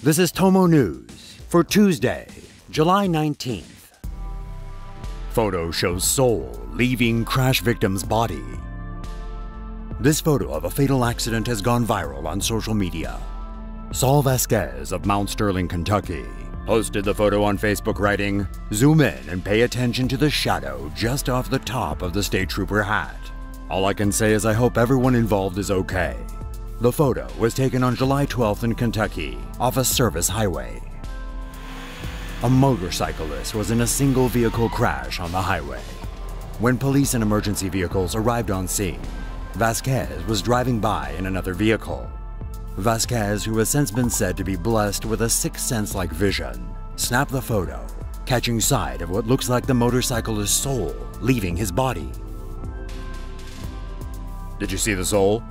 This is TomoNews for Tuesday, July 19th. Photo shows soul leaving crash victim's body. This photo of a fatal accident has gone viral on social media. Saul Vasquez of Mount Sterling, Kentucky, posted the photo on Facebook writing, "Zoom in and pay attention to the shadow just off the top of the state trooper hat. All I can say is I hope everyone involved is okay." The photo was taken on July 12th in Kentucky, off a service highway. A motorcyclist was in a single vehicle crash on the highway. When police and emergency vehicles arrived on scene, Vasquez was driving by in another vehicle. Vasquez, who has since been said to be blessed with a sixth sense-like vision, snapped the photo, catching sight of what looks like the motorcyclist's soul leaving his body. Did you see the soul?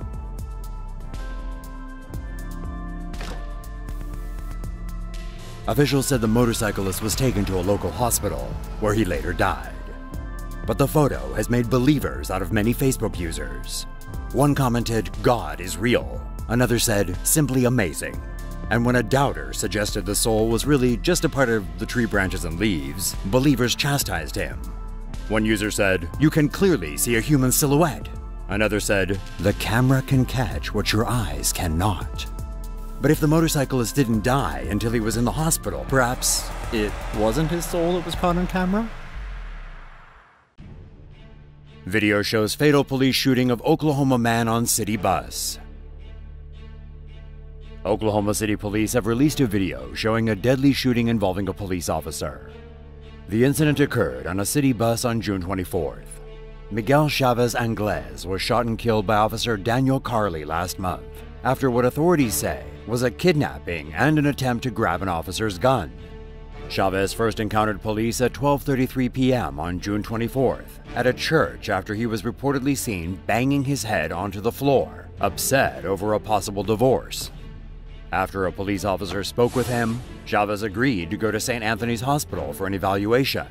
Officials said the motorcyclist was taken to a local hospital, where he later died. But the photo has made believers out of many Facebook users. One commented, "God is real." Another said, "Simply amazing." And when a doubter suggested the soul was really just a part of the tree branches and leaves, believers chastised him. One user said, "You can clearly see a human silhouette." Another said, "The camera can catch what your eyes cannot." But if the motorcyclist didn't die until he was in the hospital, perhaps it wasn't his soul that was caught on camera? Video shows fatal police shooting of Oklahoma man on city bus. Oklahoma City Police have released a video showing a deadly shooting involving a police officer. The incident occurred on a city bus on June 24th. Miguel Chavez Angles was shot and killed by Officer Daniel Carley last month, after what authorities say was a kidnapping and an attempt to grab an officer's gun. Chavez first encountered police at 12:33 p.m. on June 24th at a church after he was reportedly seen banging his head onto the floor, upset over a possible divorce. After a police officer spoke with him, Chavez agreed to go to St. Anthony's Hospital for an evaluation.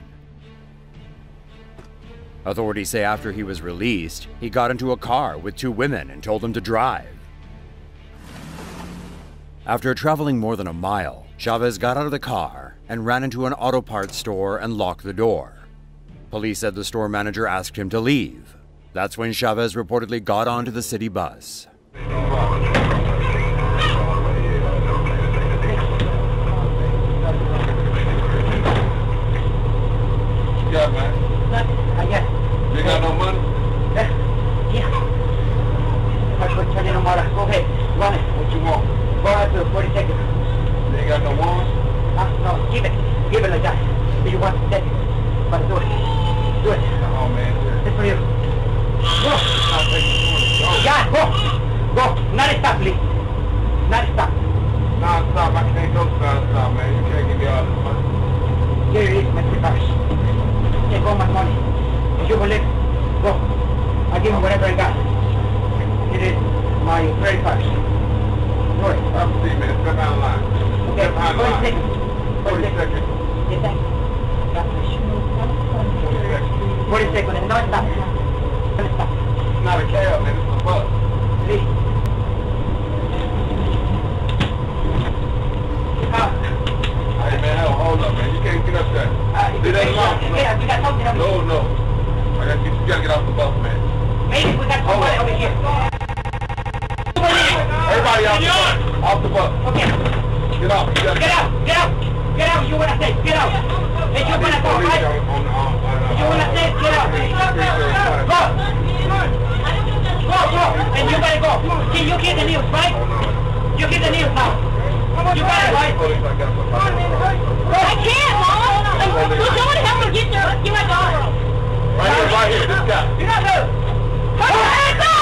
Authorities say after he was released, he got into a car with two women and told them to drive. After traveling more than a mile, Chavez got out of the car and ran into an auto parts store and locked the door. Police said the store manager asked him to leave. That's when Chavez reportedly got onto the city bus. Yeah, man. You got no money? Yeah. Go ahead, run it. What you want? Go ahead to 40 seconds. You ain't got no warrants? No, give it like that. Do you want to take it? But do it. Do it. Oh, man. It's for you. Go. I'll take the 20. Go. Yeah, go. Go. Not stop, please. Not stop. Non-stop. I can't go non-stop, man. You can't give me all this money. Here it is, Mr. Parrish. Take all my money. If you believe, go. I'll give you whatever I got. It is my credit card. Go ahead. I'll see, man. Step out of line. Okay, Step out of 40 line. seconds. 40 seconds. Yeah, thanks. God bless you. 40 seconds. 40 seconds. No, stop. Don't stop. It's not a cab, man. It's a bus. Please. Hey, man, hold up, man. You can't get up there. It ain't long. Yeah, we got something over here. No. You gotta get off the bus, man. Maybe we got somebody over here. Everybody off the bus. Okay. Get off. You gotta Get out. Get out. Get out. You wanna say, get out. If you wanna go, right? If you wanna say, get out. Go. Go. And you gotta go. See, you hear the news, right? You hear the news now. You got it, right? I can't, Mom! Will someone help me get my daughter? Right here, this guy. You're not good! Put your hands up!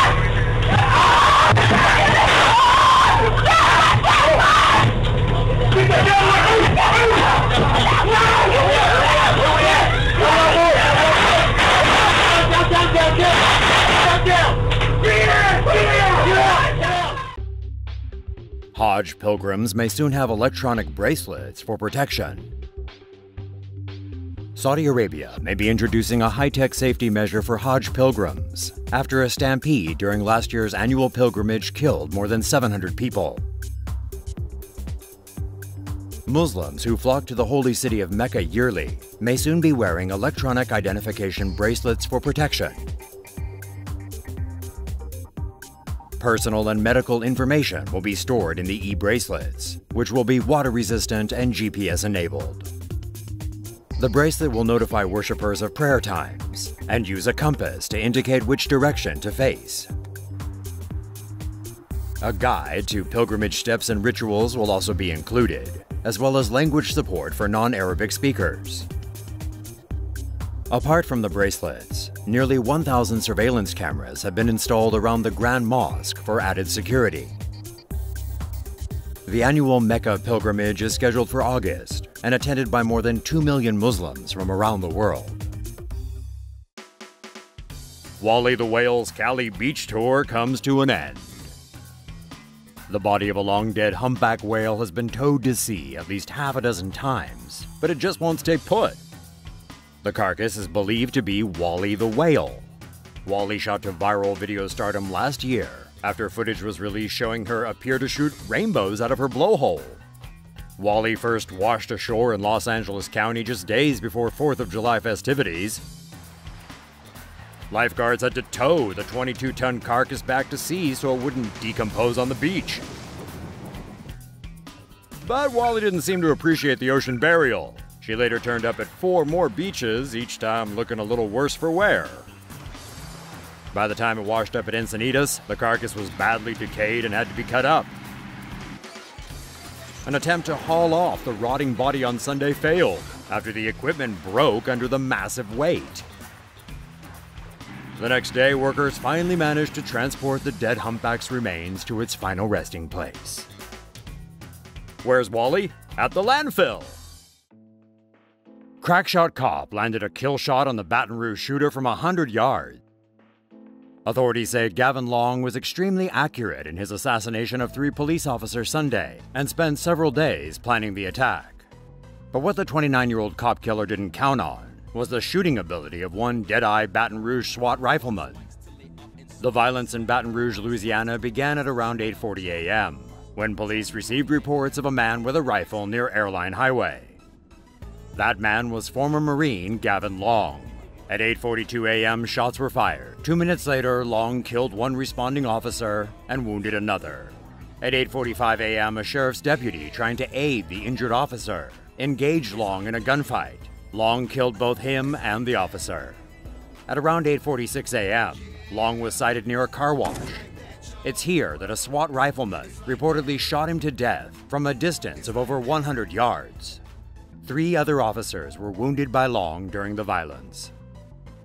Hajj pilgrims may soon have electronic bracelets for protection. Saudi Arabia may be introducing a high-tech safety measure for Hajj pilgrims after a stampede during last year's annual pilgrimage killed more than 700 people. Muslims who flock to the holy city of Mecca yearly may soon be wearing electronic identification bracelets for protection. Personal and medical information will be stored in the e-bracelets, which will be water-resistant and GPS-enabled. The bracelet will notify worshippers of prayer times and use a compass to indicate which direction to face. A guide to pilgrimage steps and rituals will also be included, as well as language support for non-Arabic speakers. Apart from the bracelets, nearly 1,000 surveillance cameras have been installed around the Grand Mosque for added security. The annual Mecca pilgrimage is scheduled for August and attended by more than 2 million Muslims from around the world. Wally the Whale's Cali Beach Tour comes to an end. The body of a long-dead humpback whale has been towed to sea at least half a dozen times, but it just won't stay put. The carcass is believed to be Wally the Whale. Wally shot to viral video stardom last year after footage was released showing her appear to shoot rainbows out of her blowhole. Wally first washed ashore in Los Angeles County just days before 4th of July festivities. Lifeguards had to tow the 22-ton carcass back to sea so it wouldn't decompose on the beach. But Wally didn't seem to appreciate the ocean burial. She later turned up at 4 more beaches, each time looking a little worse for wear. By the time it washed up at Encinitas, the carcass was badly decayed and had to be cut up. An attempt to haul off the rotting body on Sunday failed after the equipment broke under the massive weight. The next day, workers finally managed to transport the dead humpback's remains to its final resting place. Where's Wally? At the landfill! Crackshot cop landed a kill shot on the Baton Rouge shooter from 100 yards. Authorities say Gavin Long was extremely accurate in his assassination of 3 police officers Sunday and spent several days planning the attack. But what the 29-year-old cop killer didn't count on was the shooting ability of one dead-eye Baton Rouge SWAT rifleman. The violence in Baton Rouge, Louisiana began at around 8:40 a.m. when police received reports of a man with a rifle near Airline Highway. That man was former Marine Gavin Long. At 8:42 a.m., shots were fired. 2 minutes later, Long killed one responding officer and wounded another. At 8:45 a.m., a sheriff's deputy trying to aid the injured officer engaged Long in a gunfight. Long killed both him and the officer. At around 8:46 a.m., Long was sighted near a car wash. It's here that a SWAT rifleman reportedly shot him to death from a distance of over 100 yards. 3 other officers were wounded by Long during the violence.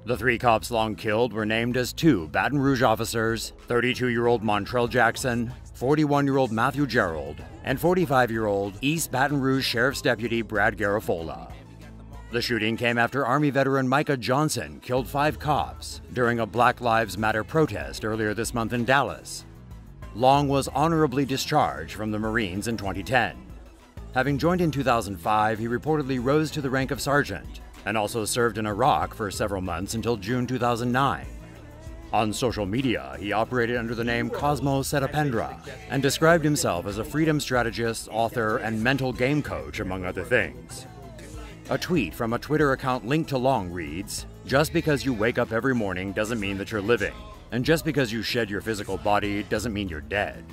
The 3 cops Long killed were named as 2 Baton Rouge officers, 32-year-old Montrell Jackson, 41-year-old Matthew Gerald, and 45-year-old East Baton Rouge Sheriff's Deputy Brad Garofola. The shooting came after Army veteran Micah Johnson killed 5 cops during a Black Lives Matter protest earlier this month in Dallas. Long was honorably discharged from the Marines in 2010. Having joined in 2005, he reportedly rose to the rank of sergeant and also served in Iraq for several months until June 2009. On social media, he operated under the name Cosmo Setapendra and described himself as a freedom strategist, author, and mental game coach, among other things. A tweet from a Twitter account linked to Long reads, "Just because you wake up every morning doesn't mean that you're living, and just because you shed your physical body doesn't mean you're dead."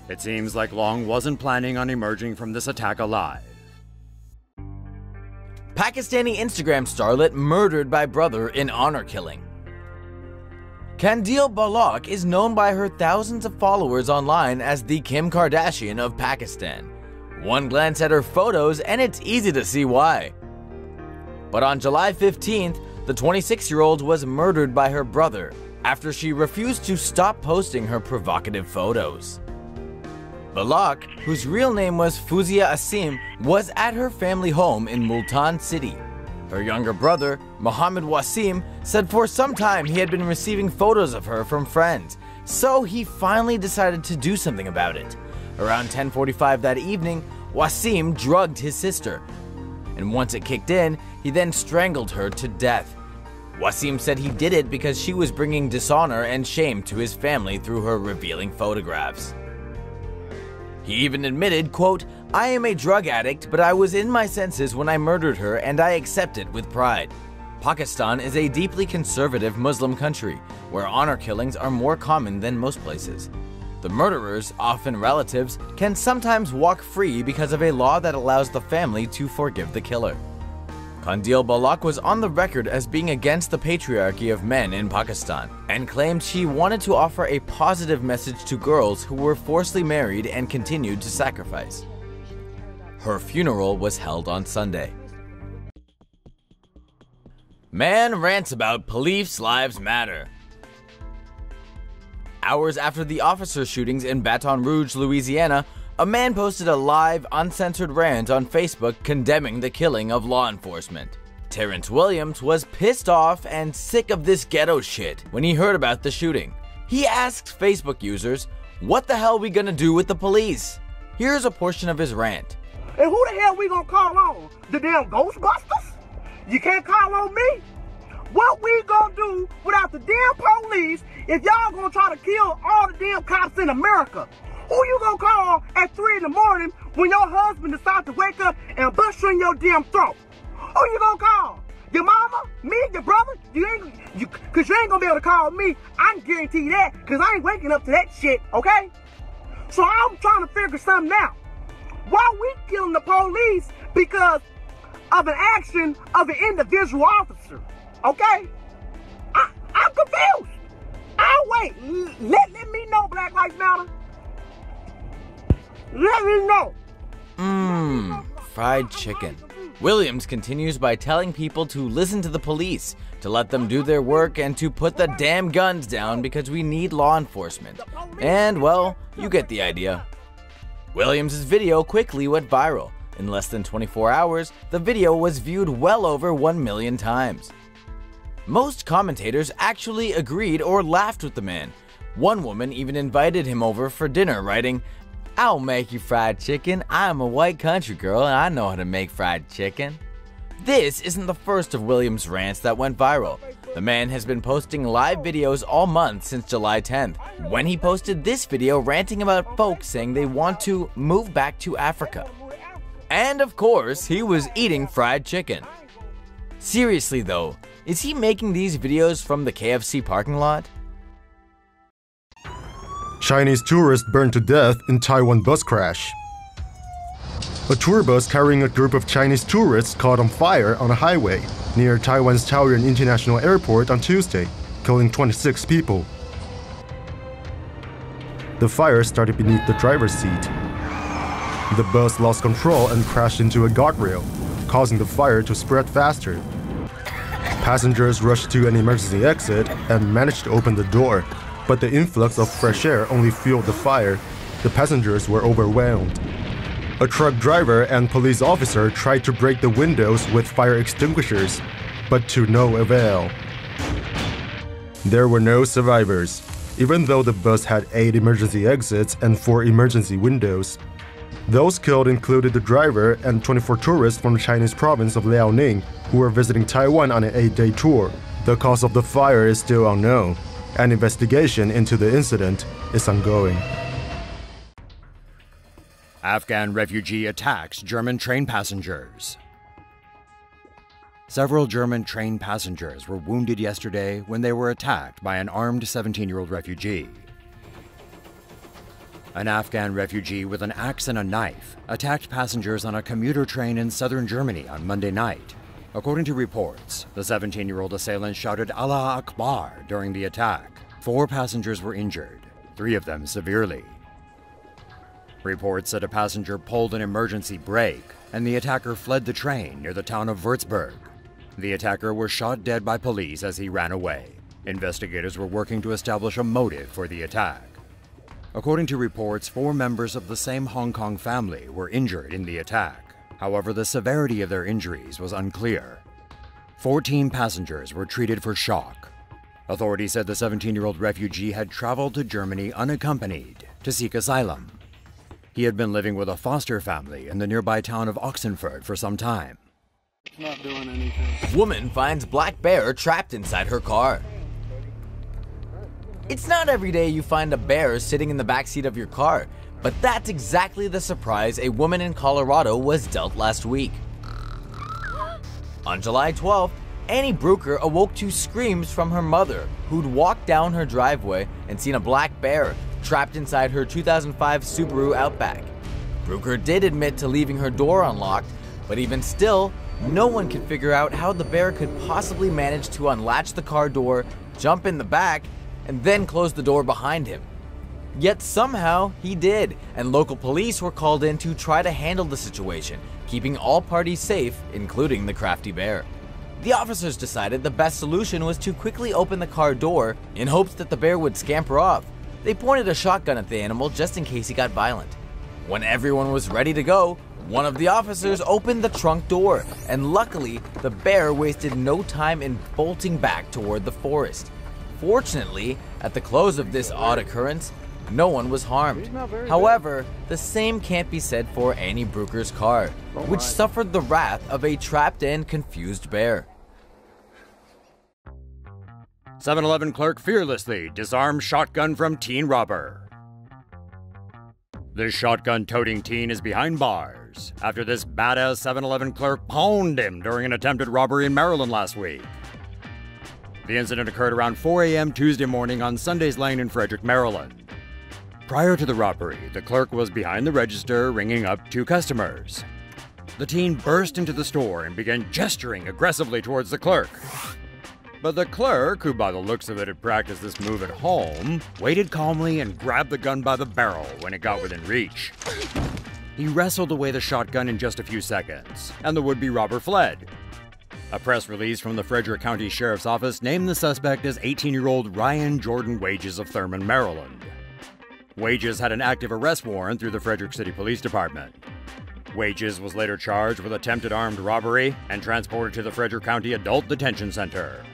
It seems like Long wasn't planning on emerging from this attack alive. Pakistani Instagram starlet murdered by brother in honor killing. Kandil Balak is known by her thousands of followers online as the Kim Kardashian of Pakistan. One glance at her photos and it's easy to see why. But on July 15th, the 26-year-old was murdered by her brother after she refused to stop posting her provocative photos. Balak, whose real name was Fuzia Asim, was at her family home in Multan City. Her younger brother, Mohammed Wasim, said for some time he had been receiving photos of her from friends, so he finally decided to do something about it. Around 10:45 that evening, Wasim drugged his sister, and once it kicked in, he then strangled her to death. Wasim said he did it because she was bringing dishonor and shame to his family through her revealing photographs. He even admitted, quote, I am a drug addict, but I was in my senses when I murdered her and I accept it with pride. Pakistan is a deeply conservative Muslim country where honor killings are more common than most places. The murderers, often relatives, can sometimes walk free because of a law that allows the family to forgive the killer. Kandil Balak was on the record as being against the patriarchy of men in Pakistan and claimed she wanted to offer a positive message to girls who were forcibly married and continued to sacrifice. Her funeral was held on Sunday. Man rants about police lives matter. Hours after the officer shootings in Baton Rouge, Louisiana, a man posted a live, uncensored rant on Facebook condemning the killing of law enforcement. Terrence Williams was pissed off and sick of this ghetto shit when he heard about the shooting. He asked Facebook users, "What the hell we gonna do with the police?" Here's a portion of his rant. And who the hell we gonna call on? The damn Ghostbusters? You can't call on me? What we gonna do without the damn police if y'all gonna try to kill all the damn cops in America? Who you gonna call at 3 in the morning when your husband decides to wake up and bust you in your damn throat? Who you gonna call? Your mama? Me? Your brother? Cause you ain't gonna be able to call me. I can guarantee you that, cause I ain't waking up to that shit, okay? So I'm trying to figure something out. Why we killing the police because of an action of an individual officer, okay? I'm confused. I'll wait. Let me know, Black Lives Matter. Let me know. Fried chicken. Williams continues by telling people to listen to the police, to let them do their work, and to put the damn guns down because we need law enforcement. And, well, you get the idea. Williams' video quickly went viral. In less than 24 hours, the video was viewed well over 1 million times. Most commentators actually agreed or laughed with the man. One woman even invited him over for dinner, writing, "I'll make you fried chicken. I'm a white country girl and I know how to make fried chicken." This isn't the first of Williams' rants that went viral. The man has been posting live videos all month since July 10th, when he posted this video ranting about folks saying they want to move back to Africa. And of course, he was eating fried chicken. Seriously though, is he making these videos from the KFC parking lot? Chinese tourist burned to death in Taiwan bus crash. A tour bus carrying a group of Chinese tourists caught on fire on a highway near Taiwan's Taoyuan International Airport on Tuesday, killing 26 people. The fire started beneath the driver's seat. The bus lost control and crashed into a guardrail, causing the fire to spread faster. Passengers rushed to an emergency exit and managed to open the door, but the influx of fresh air only fueled the fire. The passengers were overwhelmed. A truck driver and police officer tried to break the windows with fire extinguishers, but to no avail. There were no survivors, even though the bus had 8 emergency exits and 4 emergency windows. Those killed included the driver and 24 tourists from the Chinese province of Liaoning who were visiting Taiwan on an 8-day tour. The cause of the fire is still unknown. An investigation into the incident is ongoing. Afghan refugee attacks German train passengers. Several German train passengers were wounded yesterday when they were attacked by an armed 17-year-old refugee. An Afghan refugee with an axe and a knife attacked passengers on a commuter train in southern Germany on Monday night. According to reports, the 17-year-old assailant shouted "Allah Akbar" during the attack. 4 passengers were injured, 3 of them severely. Reports said a passenger pulled an emergency brake and the attacker fled the train near the town of Würzburg. The attacker was shot dead by police as he ran away. Investigators were working to establish a motive for the attack. According to reports, 4 members of the same Hong Kong family were injured in the attack. However, the severity of their injuries was unclear. 14 passengers were treated for shock. Authorities said the 17-year-old refugee had traveled to Germany unaccompanied to seek asylum. He had been living with a foster family in the nearby town of Oxenford for some time. Not doing anything. Woman finds black bear trapped inside her car. It's not every day you find a bear sitting in the backseat of your car, But that's exactly the surprise a woman in Colorado was dealt last week. On July 12th, Annie Brooker awoke to screams from her mother, who'd walked down her driveway and seen a black bear trapped inside her 2005 Subaru Outback. Brooker did admit to leaving her door unlocked, but even still, no one could figure out how the bear could possibly manage to unlatch the car door, jump in the back, and then close the door behind him. Yet somehow he did, and local police were called in to try to handle the situation, keeping all parties safe, including the crafty bear. The officers decided the best solution was to quickly open the car door in hopes that the bear would scamper off. They pointed a shotgun at the animal just in case he got violent. When everyone was ready to go, one of the officers opened the trunk door, and luckily, the bear wasted no time in bolting back toward the forest. Fortunately, at the close of this odd occurrence, no one was harmed. However, the same can't be said for Annie Brooker's car, which suffered the wrath of a trapped and confused bear. 7-Eleven clerk fearlessly disarms shotgun from teen robber. This shotgun-toting teen is behind bars after this badass 7-Eleven clerk pwned him during an attempted robbery in Maryland last week. The incident occurred around 4 a.m. Tuesday morning on Sunday's Lane in Frederick, Maryland. Prior to the robbery, the clerk was behind the register ringing up 2 customers. The teen burst into the store and began gesturing aggressively towards the clerk. But the clerk, who by the looks of it had practiced this move at home, waited calmly and grabbed the gun by the barrel when it got within reach. He wrestled away the shotgun in just a few seconds, and the would-be robber fled. A press release from the Frederick County Sheriff's Office named the suspect as 18-year-old Ryan Jordan Wages of Thurman, Maryland. Wages had an active arrest warrant through the Frederick City Police Department. Wages was later charged with attempted armed robbery and transported to the Frederick County Adult Detention Center.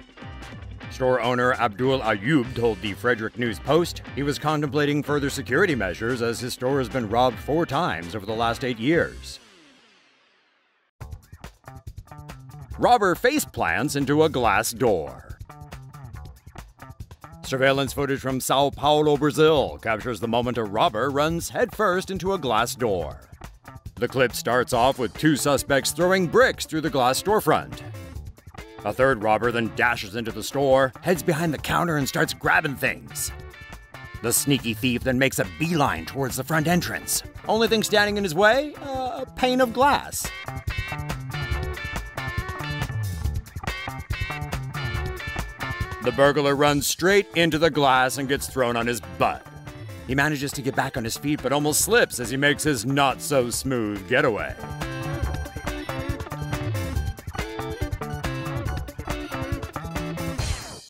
Store owner Abdul Ayub told the Frederick News Post he was contemplating further security measures as his store has been robbed 4 times over the last 8 years. Robber face plants into a glass door. Surveillance footage from Sao Paulo, Brazil captures the moment a robber runs headfirst into a glass door. The clip starts off with 2 suspects throwing bricks through the glass storefront. A third robber then dashes into the store, heads behind the counter, and starts grabbing things. The sneaky thief then makes a beeline towards the front entrance. Only thing standing in his way? A pane of glass. The burglar runs straight into the glass and gets thrown on his butt. He manages to get back on his feet but almost slips as he makes his not-so-smooth getaway.